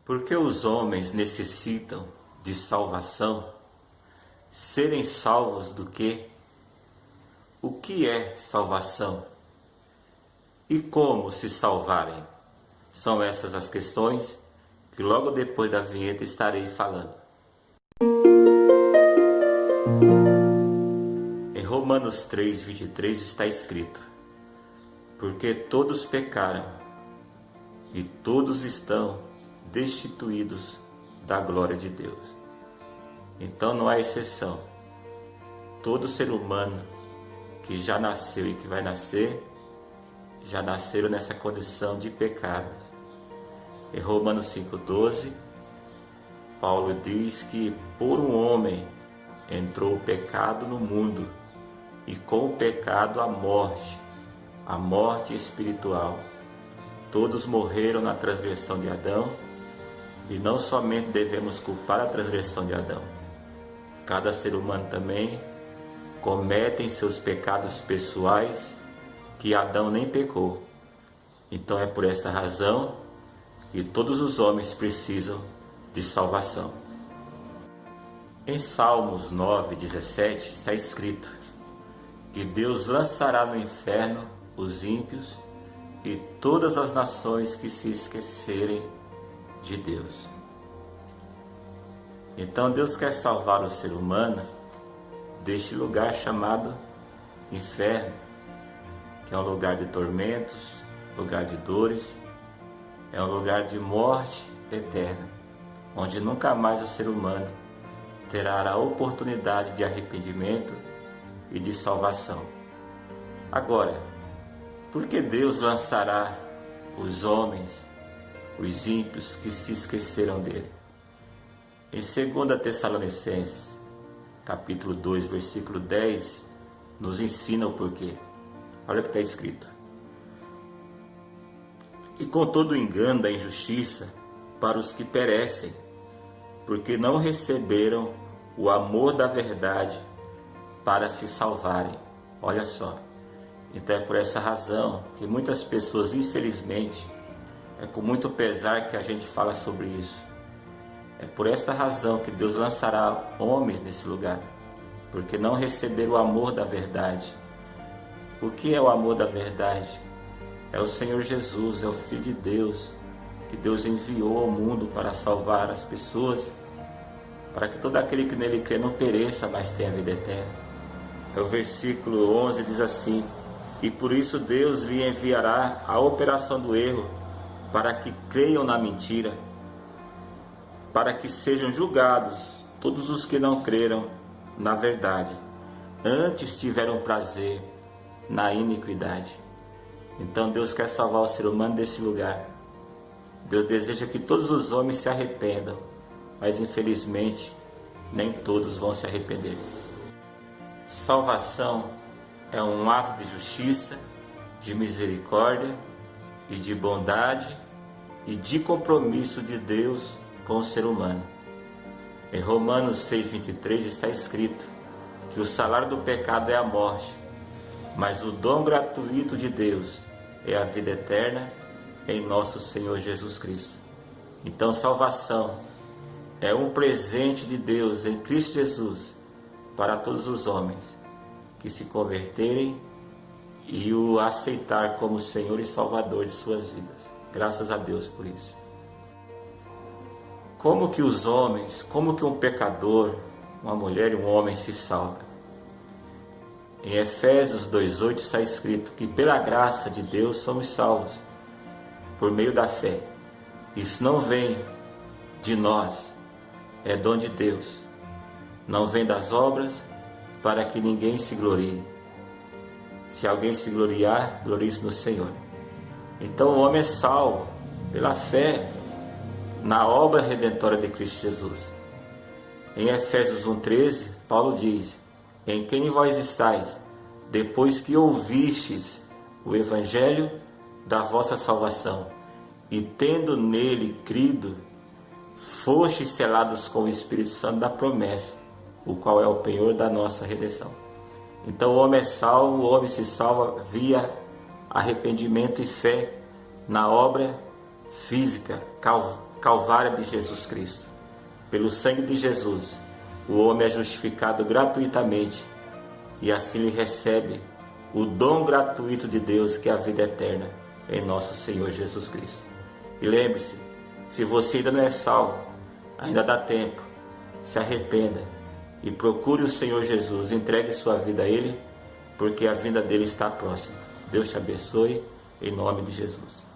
Porque os homens necessitam de salvação, serem salvos do quê? O que é salvação? E como se salvarem? São essas as questões que logo depois da vinheta estarei falando. Em Romanos 3:23 está escrito: porque todos pecaram e todos estão destituídos da glória de Deus. Então não há exceção. Todo ser humano que já nasceu e que vai nascer, já nasceram nessa condição de pecado. Em Romanos 5:12, Paulo diz que por um homem entrou o pecado no mundo, e com o pecado a morte espiritual. Todos morreram na transgressão de Adão, e não somente devemos culpar a transgressão de Adão. Cada ser humano também comete seus pecados pessoais que Adão nem pecou. Então é por esta razão que todos os homens precisam de salvação. Em Salmos 9:17 está escrito que Deus lançará no inferno os ímpios e todas as nações que se esquecerem de Deus. Então Deus quer salvar o ser humano deste lugar chamado inferno, que é um lugar de tormentos, lugar de dores, é um lugar de morte eterna, onde nunca mais o ser humano terá a oportunidade de arrependimento e de salvação. Agora, por que Deus lançará os homens, os ímpios que se esqueceram dele? Em 2 Tessalonicenses, capítulo 2, versículo 10, nos ensina o porquê. Olha o que está escrito: e com todo o engano da injustiça para os que perecem, porque não receberam o amor da verdade para se salvarem. Olha só. Então é por essa razão que muitas pessoas, infelizmente, é com muito pesar que a gente fala sobre isso. É por essa razão que Deus lançará homens nesse lugar, porque não receberam o amor da verdade. O que é o amor da verdade? É o Senhor Jesus, é o Filho de Deus, que Deus enviou ao mundo para salvar as pessoas, para que todo aquele que nele crê não pereça, mas tenha vida eterna. É o versículo 11 diz assim: e por isso Deus lhe enviará a operação do erro, para que creiam na mentira, para que sejam julgados todos os que não creram na verdade, antes tiveram prazer na iniquidade. Então Deus quer salvar o ser humano desse lugar. Deus deseja que todos os homens se arrependam, mas infelizmente nem todos vão se arrepender. Salvação é um ato de justiça, de misericórdia e de bondade e de compromisso de Deus com o ser humano. Em Romanos 6:23 está escrito que o salário do pecado é a morte, mas o dom gratuito de Deus é a vida eterna em nosso Senhor Jesus Cristo. Então salvação é um presente de Deus em Cristo Jesus para todos os homens que se converterem e o aceitar como Senhor e Salvador de suas vidas. Graças a Deus por isso. Como que os homens, como que um pecador, uma mulher e um homem se salva? Em Efésios 2:8 está escrito que pela graça de Deus somos salvos, por meio da fé. Isso não vem de nós, é dom de Deus. Não vem das obras, para que ninguém se glorie. Se alguém se gloriar, glorie-se no Senhor. Então o homem é salvo pela fé na obra redentora de Cristo Jesus. Em Efésios 1:13, Paulo diz: em quem vós estáis, depois que ouvistes o evangelho da vossa salvação, e tendo nele crido, fostes selados com o Espírito Santo da promessa, o qual é o penhor da nossa redenção. Então o homem é salvo, o homem se salva via arrependimento e fé na obra física, calvária de Jesus Cristo. Pelo sangue de Jesus, o homem é justificado gratuitamente e assim ele recebe o dom gratuito de Deus, que é a vida eterna em nosso Senhor Jesus Cristo. E lembre-se, se você ainda não é salvo, ainda dá tempo, se arrependa e procure o Senhor Jesus, entregue sua vida a Ele, porque a vinda dele está próxima. Deus te abençoe, em nome de Jesus.